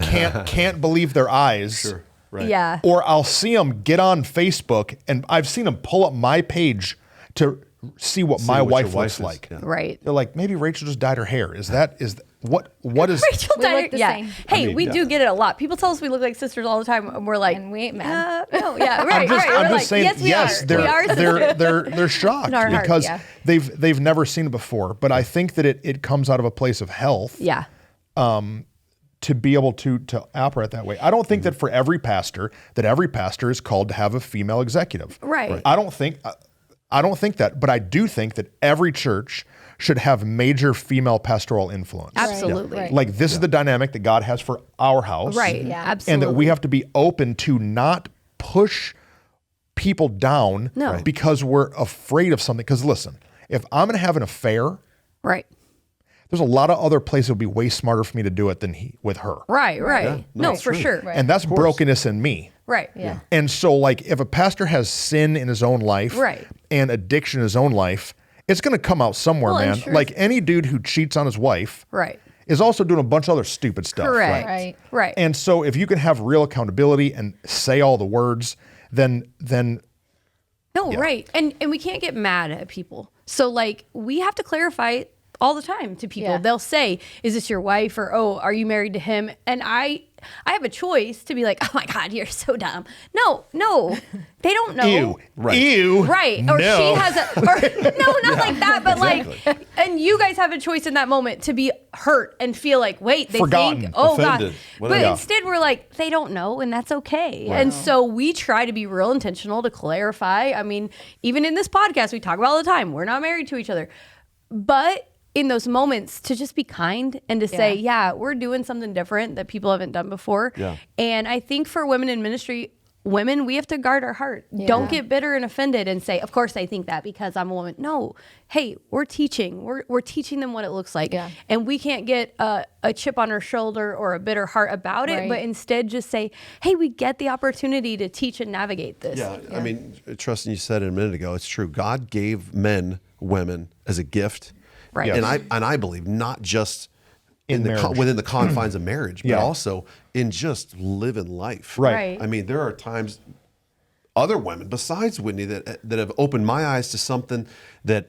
A: can't believe their eyes.
C: Sure. Right.
B: Yeah.
A: Or I'll see them get on Facebook, and I've seen them pull up my page to see what my
C: what your
A: wife
C: wife
A: looks
C: is.
A: like.
C: Yeah.
B: Right.
A: They're like, maybe Rachel just dyed her hair. What is?
B: Rachel
D: We
B: Dyer,
D: look the
B: yeah.
D: same.
B: Hey, we
C: yeah.
B: do get it a lot. People tell us we look like sisters all the time, and we're like,
D: And we ain't mad.
B: no, yeah, right,
A: I'm just,
B: right.
A: I'm
B: We're
A: just
B: like,
A: saying,
B: yes, we
A: yes,
B: are.
A: they're
B: We are sisters.
A: they're shocked
B: In our heart,
A: because
B: yeah.
A: they've never seen it before. But I think that it comes out of a place of health.
B: Yeah.
A: To be able to operate that way. I don't think that for every pastor is called to have a female executive.
B: Right.
A: I don't think that, but I do think that every church should have major female pastoral influence.
B: Absolutely.
D: Right.
A: Like this is the dynamic that God has for our house.
B: Right.
D: Yeah.
B: Absolutely.
A: And that we have to be open to not push people down
B: No. Right.
A: because we're afraid of something. Because listen, if I'm going to have an affair,
B: Right.
A: there's a lot of other places it would be way smarter for me to do it than with her.
B: Right. Right.
C: Yeah.
B: No,
C: That's
B: for
C: true.
B: sure.
D: Right.
A: And that's brokenness in me.
B: Right.
D: Yeah.
A: And so like if a pastor has sin in his own life
B: Right.
A: and addiction in his own life, it's going to come out somewhere,
B: Well, and
A: man.
B: sure.
A: Like any dude who cheats on his wife
B: Right.
A: is also doing a bunch of other stupid stuff.
B: Correct. Right.
A: And so if you can have real accountability and say all the words, then
B: no, right. And we can't get mad at people. So like we have to clarify all the time to people.
D: Yeah.
B: They'll say, "Is this your wife?" or "Oh, are you married to him?" And I have a choice to be like, "Oh my God, you're so dumb." No, they don't know.
A: Ew.
C: Right.
A: Ew.
B: Right. Or
A: No.
B: she has a, or no, not like that, but
C: Exactly.
B: like, and you guys have a choice in that moment to be hurt and feel like, wait, they
A: Forgotten.
B: think, oh
C: Offended.
B: God.
C: Whatever.
B: But
C: Yeah.
B: instead we're like, they don't know and that's okay. And so we try to be real intentional to clarify. I mean, even in this podcast, we talk about all the time, we're not married to each other. But in those moments to just be kind and to say, yeah, we're doing something different that people haven't done before.
C: Yeah.
B: And I think for women in ministry, women, we have to guard our heart. Don't get bitter and offended and say, of course I think that because I'm a woman. No, hey, we're teaching. We're teaching them what it looks like.
D: Yeah.
B: And we can't get a chip on our shoulder or a bitter heart about it,
D: Right.
B: but instead just say, hey, we get the opportunity to teach and navigate this.
C: Yeah, I mean, Trustin, you said it a minute ago. It's true. God gave men, women as a gift,
B: Right.
A: Yes.
C: and I believe not just
A: In marriage.
C: within the confines of marriage, but
A: Yeah.
C: also in just living life.
A: Right.
C: I mean, there are times other women besides Whitney that have opened my eyes to something that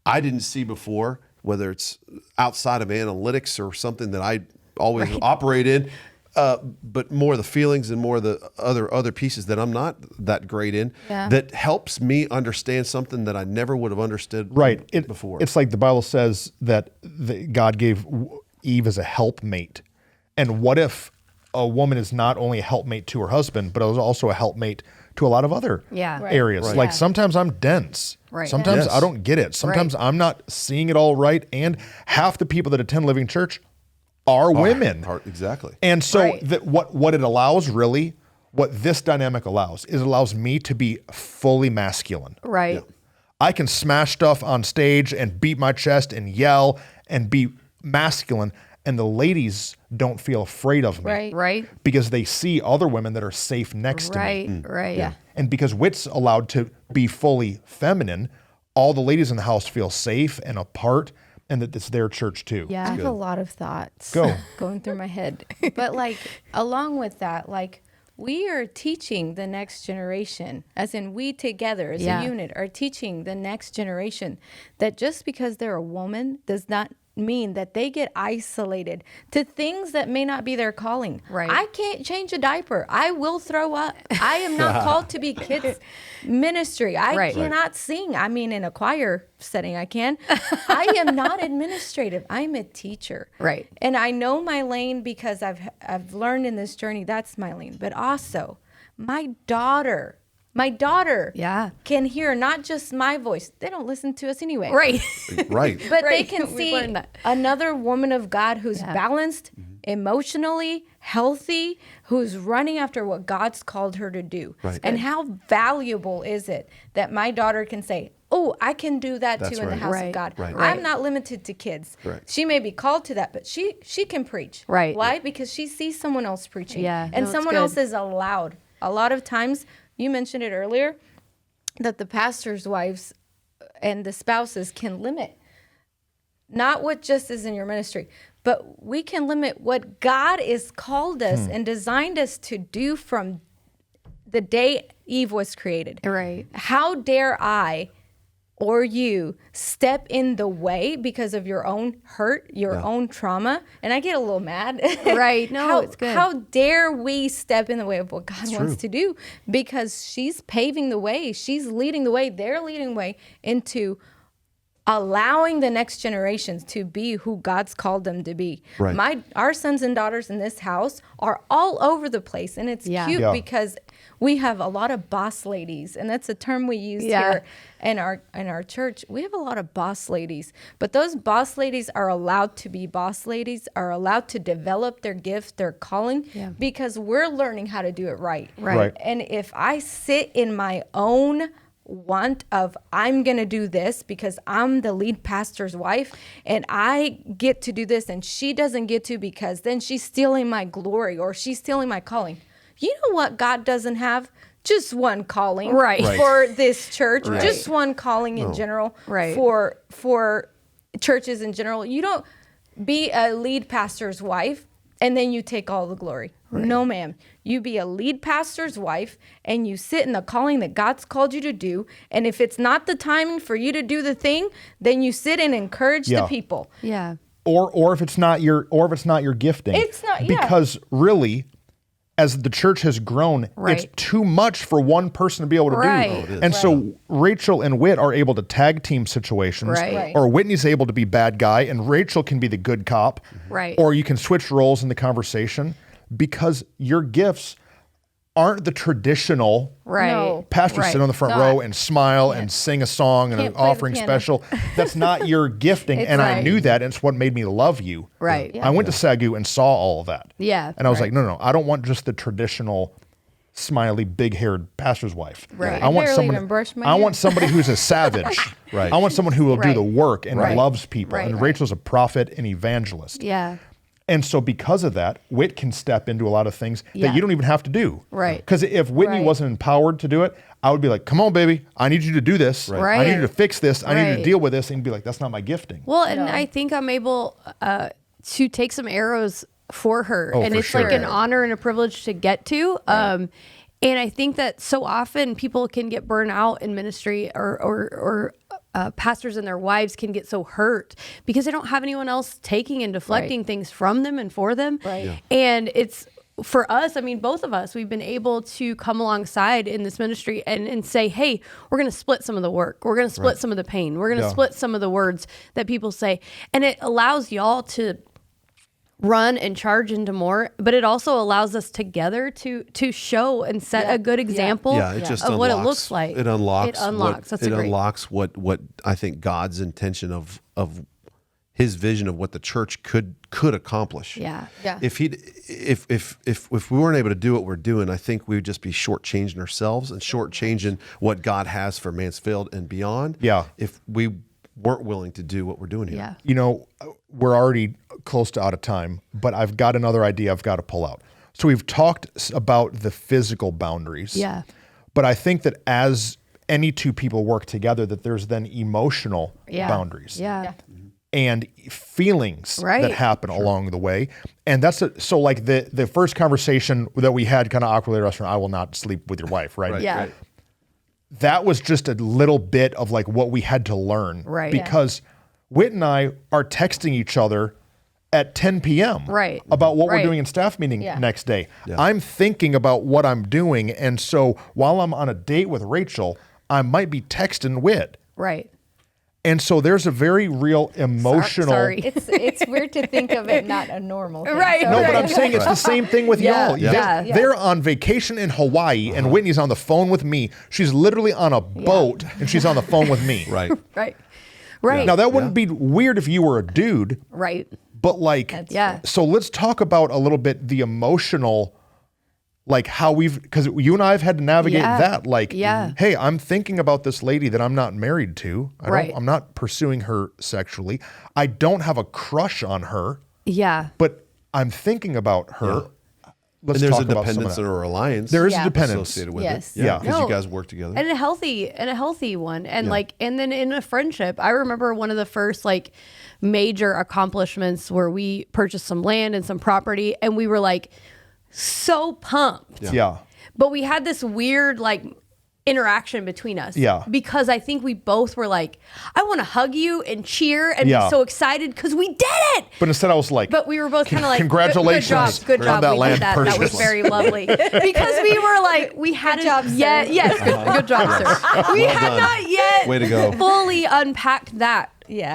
C: I didn't see before, whether it's outside of analytics or something that I always operate in. But more the feelings and more the other pieces that I'm not that great in, that helps me understand something that I never would have understood before.
A: It's like the Bible says that God gave Eve as a helpmate. And what if a woman is not only a helpmate to her husband, but is also a helpmate to a lot of other areas?
D: Right.
A: Like
D: Yeah.
A: sometimes I'm dense.
B: Right.
A: Sometimes
C: Yes.
A: I don't get it. Sometimes I'm not seeing it all right. And half the people that attend Living Church are women.
C: Exactly.
A: And so
B: Right.
A: that what it allows really, what this dynamic allows, is it allows me to be fully masculine.
B: Right.
A: I can smash stuff on stage and beat my chest and yell and be masculine, and the ladies don't feel afraid of me.
B: Right.
A: Because they see other women that are safe next to me.
B: Right. Yeah.
A: And because Whit's allowed to be fully feminine, all the ladies in the house feel safe and apart, and that it's their church too.
D: I have a lot of thoughts
A: Go.
D: going through my head. But like along with that, like we are teaching the next generation, as in we together as a unit are teaching the next generation that just because they're a woman does not mean that they get isolated to things that may not be their calling.
B: Right.
D: I can't change a diaper. I will throw up. I am not called to be kids ministry. I cannot sing. I mean, in a choir setting, I can. I am not administrative. I'm a teacher.
B: Right.
D: And I know my lane because I've learned in this journey that's my lane. But also, my daughter can hear not just my voice. They don't listen to us anyway.
B: Right.
C: Right.
D: But they
B: Right.
D: can
B: We've
D: see
B: learned that.
D: another woman of God who's balanced, emotionally healthy, who's running after what God's called her to do.
C: Right.
D: And how valuable is it that my daughter can say, oh, I can do that
C: That's
D: too in the
C: right.
D: house
B: Right.
D: of God.
C: Right.
D: I'm not limited to kids.
C: Right.
D: She may be called to that, but she can preach.
B: Right.
D: Why? Because she sees someone else preaching.
B: Yeah.
D: And
B: No, it's
D: someone
B: good.
D: else is allowed. A lot of times, you mentioned it earlier, that the pastor's wives and the spouses can limit not what just is in your ministry, but we can limit what God has called us and designed us to do from the day Eve was created.
B: Right.
D: How dare I or you step in the way because of your own hurt, your own trauma? And I get a little mad.
B: Right. No, it's good.
D: How dare we step in the way of what God wants to do? Because she's paving the way. She's leading the way. They're leading the way into allowing the next generations to be who God's called them to be.
C: Right.
D: Our sons and daughters in this house are all over the place, and it's cute because we have a lot of boss ladies, and that's a term we use here in our church. We have a lot of boss ladies, but those boss ladies are allowed to be boss ladies, are allowed to develop their gift, their calling, because we're learning how to do it right.
A: Right.
D: And if I sit in my own want of I'm going to do this because I'm the lead pastor's wife and I get to do this and she doesn't get to because then she's stealing my glory or she's stealing my calling. You know what God doesn't have? Just one calling for this church, just one calling in general for churches in general. be a lead pastor's wife and then you take all the glory. Right. No, ma'am. You be a lead pastor's wife and you sit in the calling that God's called you to do. And if it's not the timing for you to do the thing, then you sit and encourage the people.
B: Yeah.
A: Or if it's not your gifting.
D: It's not,
A: because really, as the church has grown, it's too much for one person to be able to do. And so Rachel and Whit are able to tag team situations, or Whitney's able to be bad guy and Rachel can be the good cop, or you can switch roles in the conversation because your gifts aren't the traditional pastor sit on the front row and smile and sing a song and an offering special. That's not your gifting. And I knew that. And it's what made me love you. I went to Sagu and saw all of that. And I was like, no, I don't want just the traditional smiley, big-haired pastor's wife. I want somebody who's a savage. I want someone who will do the work and loves people. And Rachel's a prophet and evangelist. And so because of that, Whit can step into a lot of things that you don't even have to do. Because if Whitney wasn't empowered to do it, I would be like, come on, baby, I need you to do this. I need you to fix this. I need you to deal with this. And be like, that's not my gifting.
B: Well, and I think I'm able to take some arrows for her. And it's like an honor and a privilege to get to. And I think that so often people can get burned out in ministry or pastors and their wives can get so hurt because they don't have anyone else taking and deflecting things from them and for them. And it's for us, I mean, both of us, we've been able to come alongside in this ministry and say, hey, we're going to split some of the work. We're going to split some of the pain. We're going to split some of the words that people say. And it allows y'all to run and charge into more, but it also allows us together to show and set a good example of what it looks like.
C: It unlocks.
B: It
C: unlocks what I think God's intention of His vision of what the church could accomplish. If we weren't able to do what we're doing, I think we would just be shortchanging ourselves and shortchanging what God has for Mansfield and beyond. If we weren't willing to do what we're doing here.
A: You know, we're already close to out of time, but I've got another idea I've got to pull out. So we've talked about the physical boundaries. But I think that as any two people work together, that there's then emotional boundaries. And feelings that happen along the way. And that's so like the first conversation that we had kind of awkwardly at a restaurant, I will not sleep with your wife, right? That was just a little bit of like what we had to learn. Because Whit and I are texting each other at 10 p.m. About what we're doing in staff meeting next day. I'm thinking about what I'm doing. And so while I'm on a date with Rachel, I might be texting Whit. And so there's a very real emotional.
D: It's weird to think of it not a normal thing.
A: No, but I'm saying it's the same thing with y'all. They're on vacation in Hawaii, and Whitney's on the phone with me. She's literally on a boat, and she's on the phone with me. Now that wouldn't be weird if you were a dude. But like, so let's talk about a little bit the emotional. Like how because you and I have had to navigate that. Like, hey, I'm thinking about this lady that I'm not married to. I'm not pursuing her sexually. I don't have a crush on her. But I'm thinking about her.
C: Let's and there's a dependence or a reliance.
A: There is a dependence
C: associated with it. Because you guys work together.
B: And a healthy one. And and then in a friendship, I remember one of the first like major accomplishments where we purchased some land and some property, and we were like so pumped. But we had this weird like interaction between us. Because I think we both were like, I want to hug you and cheer and be so excited because we did it.
A: But instead I was like,
B: but we were both kind of like,
A: congratulations.
B: Good job.
A: That land
B: that was very lovely. Because we were like, we hadn't yet. Good job, sir. We had not yet
C: Way to go.
B: fully unpacked that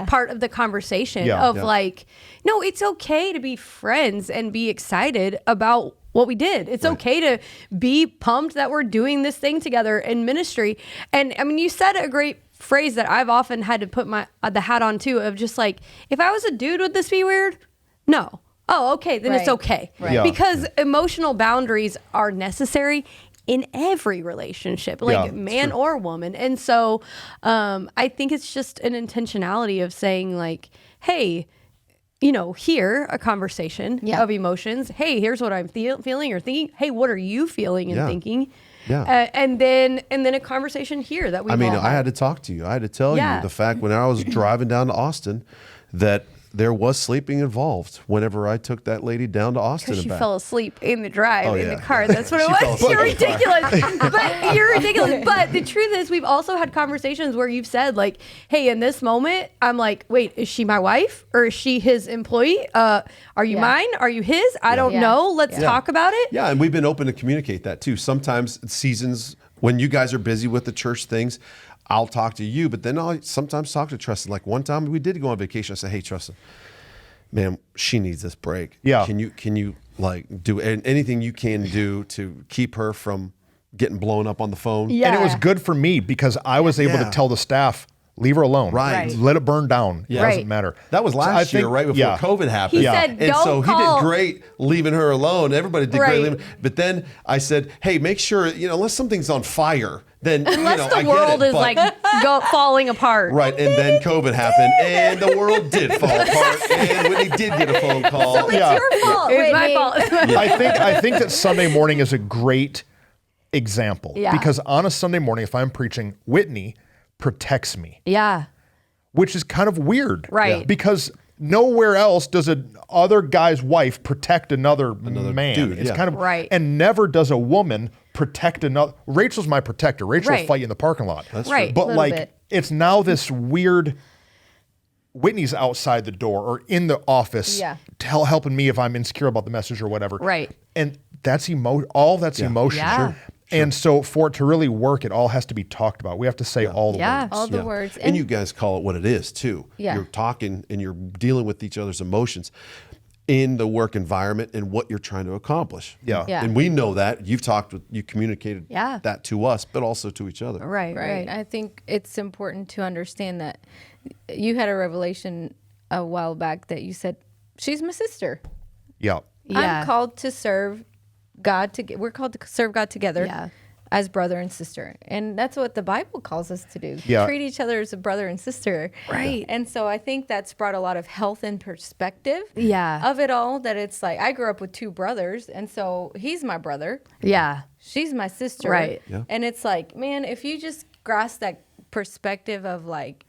B: part of the conversation of like, no, it's okay to be friends and be excited about what we did. It's okay to be pumped that we're doing this thing together in ministry. And I mean, you said a great phrase that I've often had to put the hat on too, of just like, if I was a dude, would this be weird? No. Oh, okay. Then it's okay. Because emotional boundaries are necessary in every relationship, like man or woman. And so I think it's just an intentionality of saying like, hey, you know, here a conversation of emotions. Hey, here's what I'm feeling or thinking. Hey, what are you feeling and thinking? And then a conversation here that we.
C: I mean, I had to talk to you. I had to tell you the fact when I was driving down to Austin that there was sleeping involved whenever I took that lady down to Austin
B: Because
C: and
B: you
C: back.
B: fell asleep in the drive,
C: Oh,
B: in
C: yeah.
B: the car. That's what it
C: She fell
B: was.
C: asleep
B: You're
C: in the car.
B: ridiculous. But you're ridiculous. But the truth is, we've also had conversations where you've said, like, hey, in this moment, I'm like, wait, is she my wife or is she his employee? Are you mine? Are you his? I don't know. Let's talk about it.
C: Yeah, and we've been open to communicate that too. Sometimes seasons when you guys are busy with the church things, I'll talk to you, but then I'll sometimes talk to Tristan. Like one time we did go on vacation. I said, hey, Tristan, man, she needs this break.
A: Yeah.
C: Can you like do anything you can do to keep her from getting blown up on the phone?
B: Yeah.
A: And it was good for me because I was able to tell the staff, leave her alone.
C: Right.
A: Let it burn down. It
C: Yeah.
A: doesn't
B: Right.
A: matter.
C: That was
A: So I
C: last year,
A: think-
C: right before
A: yeah.
C: COVID happened.
B: He said,
C: and
B: "Don't
C: so
B: call."
C: he did great leaving her alone. Everybody did
B: Right.
C: great leaving. But then I said, hey, make sure, unless something's on fire, then
B: Unless
C: I
B: the
C: get
B: world
C: it,
B: is
C: but-
B: like falling apart.
C: Right, and then COVID happened, and the world did fall apart, and Whitney did get a phone call.
A: Yeah.
D: Your fault.
B: It was my
D: Whitney.
B: fault.
A: I think that Sunday morning is a great example
B: Yeah.
A: because on a Sunday morning, if I'm preaching, Whitney protects me,
B: Yeah.
A: which is kind of weird.
B: Right.
A: Because nowhere else does an other guy's wife protect another man.
C: dude,
A: It's
C: yeah.
A: kind of
B: Right.
A: and never does a woman protect another. Rachel's my protector. Rachel will
B: Right.
A: fight you in the parking lot.
B: Right.
A: But
D: Little
A: like
D: bit.
A: it's now this weird Whitney's outside the door or in the office helping me if I'm insecure about the message or whatever.
B: Right.
A: And that's all that's emotion.
B: Yeah. Sure.
A: And so for it to really work, it all has to be talked about. We have to say all the
B: Yeah.
A: words.
D: All the
C: Yeah.
D: words.
C: And you guys call it what it is too.
D: Yeah.
C: You're talking and you're dealing with each other's emotions in the work environment and what you're trying to accomplish.
A: Yeah.
D: Yeah.
C: And we know that. You communicated
B: Yeah.
C: that to us, but also to each other.
B: Right.
D: Right. I think it's important to understand that you had a revelation a while back that you said, she's my sister.
A: Yeah.
B: Yeah.
D: I'm called to serve God. We're called to serve God together
B: Yeah.
D: as brother and sister. And that's what the Bible calls us to do.
A: Yeah.
D: Treat each other as a brother and sister.
B: Right.
D: And so I think that's brought a lot of health and perspective
B: Yeah.
D: of it all, that it's like, I grew up with two brothers. And so he's my brother.
B: Yeah.
D: She's my sister.
B: Right.
C: Yeah.
D: And it's like, man, if you just grasp that perspective of like,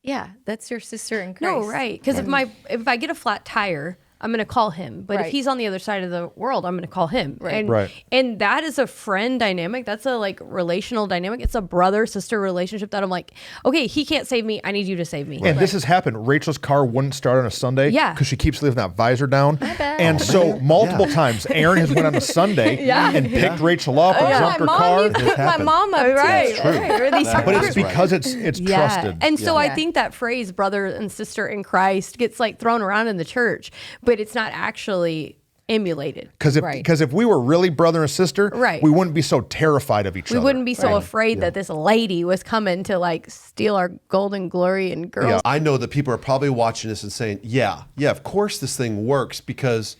D: yeah, that's your sister in Christ.
B: No, right. Because if I get a flat tire, I'm going to call him. But if
D: Right.
B: he's on the other side of the world, I'm going to call him.
D: Right.
B: And,
A: Right.
B: and that is a friend dynamic. That's a like relational dynamic. It's a brother sister relationship that I'm like, okay, he can't save me. I need you to save me.
A: And this has happened. Rachel's car wouldn't start on a Sunday
B: Yeah.
A: because she keeps leaving that visor down.
D: bad.
A: And so multiple times, Aaron has went on a Sunday and picked Rachel up or jumped her
D: my
A: car.
D: mom, you picked my
C: happened.
D: mom up
B: Right.
D: too.
B: Right. Or these
A: But it's
C: That's right.
A: because it's trusted.
B: And so I
D: Yeah.
B: think that phrase brother and sister in Christ gets like thrown around in the church, but it's not actually emulated.
A: Because
D: Right.
A: if we were really brother and sister,
B: Right.
A: we wouldn't be so terrified of each
B: We
A: other.
B: wouldn't be so
D: Right.
B: afraid that this lady was coming to like steal our golden glory and girls.
A: Yeah.
C: I know that people are probably watching this and saying, yeah, of course this thing works because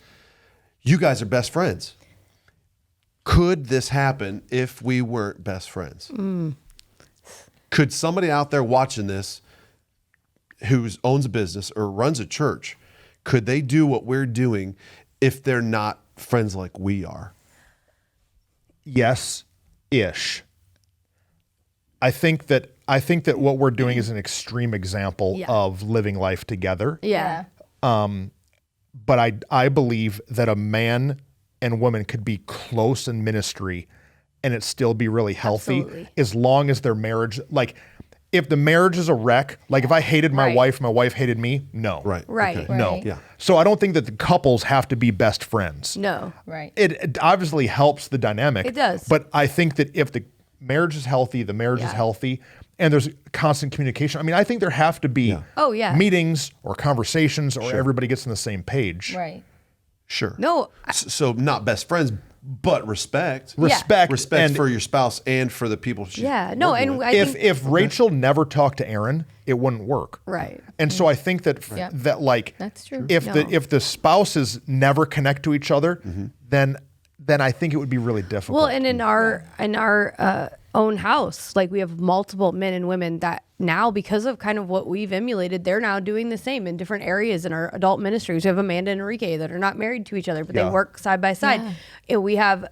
C: you guys are best friends. Could this happen if we weren't best friends? Could somebody out there watching this who owns a business or runs a church, could they do what we're doing if they're not friends like we are?
A: Yes-ish. I think that what we're doing is an extreme example
B: Yeah.
A: of living life together.
B: Yeah.
A: But I believe that a man and woman could be close in ministry and it still be really healthy
B: Absolutely.
A: as long as their marriage, like if the marriage is a wreck, like if I hated my
B: Right.
A: wife hated me, no.
C: Right.
B: Right.
C: Okay.
A: No.
D: Right.
C: Yeah.
A: So I don't think that the couples have to be best friends.
B: No.
D: Right.
A: It obviously helps the dynamic.
B: It does.
A: But I think that if the marriage is healthy, the marriage is
B: Yeah.
A: healthy, and there's constant communication. I mean, I think there have to be
B: Oh, yeah.
A: meetings or conversations or everybody gets on the same page.
D: Right.
C: Sure.
B: No.
C: So not best friends, but respect.
A: Respect.
C: Respect
A: and
C: for your spouse and for the people she's
B: Yeah. No.
C: working
B: And
C: with.
B: I
A: if
B: think,
A: if Rachel never talked to Aaron, it wouldn't work.
B: right.
A: And so I think that
D: Yeah.
A: that like
D: That's true.
A: if
B: No.
A: the spouses never connect to each other, then I think it would be really difficult.
B: Well, and in our own house, like we have multiple men and women that now, because of kind of what we've emulated, they're now doing the same in different areas in our adult ministries. We have Amanda and Enrique that are not married to each other, but
A: Yeah.
B: they work side by side. And we have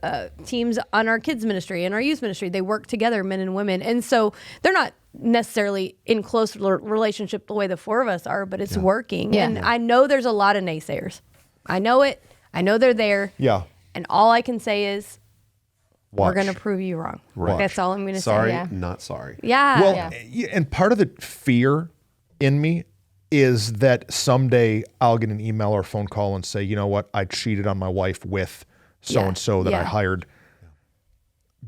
B: teams on our kids ministry and our youth ministry. They work together, men and women. And so they're not necessarily in close relationship the way the four of us are, but it's working.
D: Yeah.
B: And I know there's a lot of naysayers. I know it. I know they're there.
A: Yeah.
B: And all I can say is we're
A: Watch.
B: going to prove you wrong.
A: Watch.
B: That's all I'm going to say.
C: Sorry,
D: Yeah.
C: not sorry.
B: Yeah.
A: Well, and part of the fear in me is that someday I'll get an email or phone call and say, you know what, I cheated on my wife with so-and-so that I hired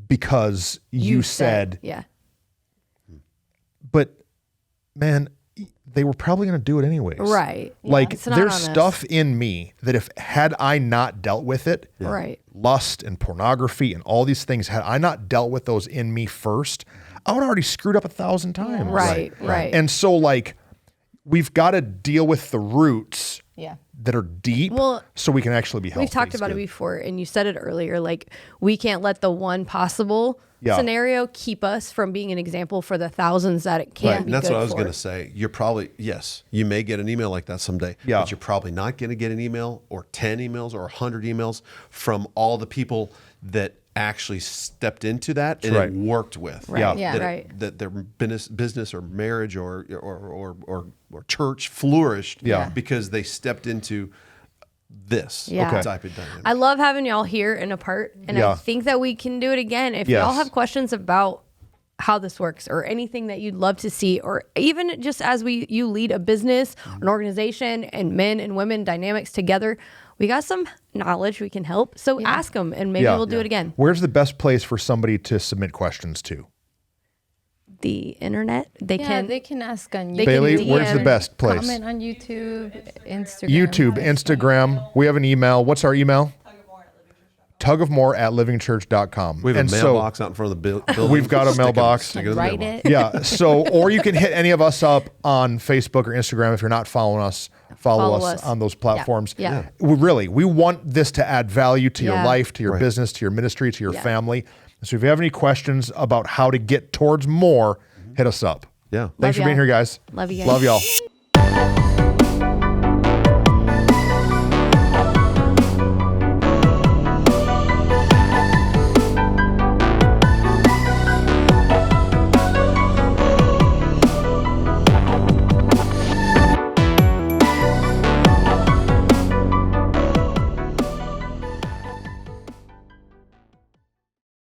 A: because you said,
B: Yeah.
A: but man, they were probably going to do it anyways.
B: Right.
A: Like
B: It's not
A: there's
B: on us.
A: stuff in me that if had I not dealt with it,
B: Right.
A: lust and pornography and all these things, had I not dealt with those in me first, I would have already screwed up 1,000 times.
B: Right.
A: And so like we've got to deal with the roots
D: Yeah.
A: that are deep so we can actually be healthy.
B: We've talked about it before, and you said it earlier. Like, we can't let the one possible scenario keep us from being an example for the thousands that it can
C: Right.
B: be.
C: And that's
B: good
C: what I was
B: for.
C: going to say. You're probably, yes, you may get an email like that someday, but you're probably not going to get an email or 10 emails or 100 emails from all the people that actually stepped into that and it worked with.
B: Right.
C: That their business or marriage or church flourished because they stepped into this type of dynamic.
B: I love having y'all here and a part, and I think that we can do it again. If y'all have questions about how this works or anything that you'd love to see, or even just as you lead a business, an organization, and men and women dynamics together, we got some knowledge we can help. So ask them, and maybe we'll do it again.
A: Where's the best place for somebody to submit questions to?
B: The internet. They
D: can ask on YouTube.
A: Bailey, where's the best place?
D: Comment on YouTube, Instagram.
A: YouTube, Instagram. We have an email. What's our email? tugofmore@livingchurch.com.
C: We have a mailbox out in front of the building.
A: We've got a mailbox.
D: Write it.
A: Yeah. So, or you can hit any of us up on Facebook or Instagram. If you're not following us, follow us on those platforms.
B: Yeah.
A: We want this to add value to your life, to your business, to your ministry, to your family. So if you have any questions about how to get towards more, hit us up.
C: Yeah.
A: Thanks for being here, guys.
B: Love you guys.
A: Love y'all.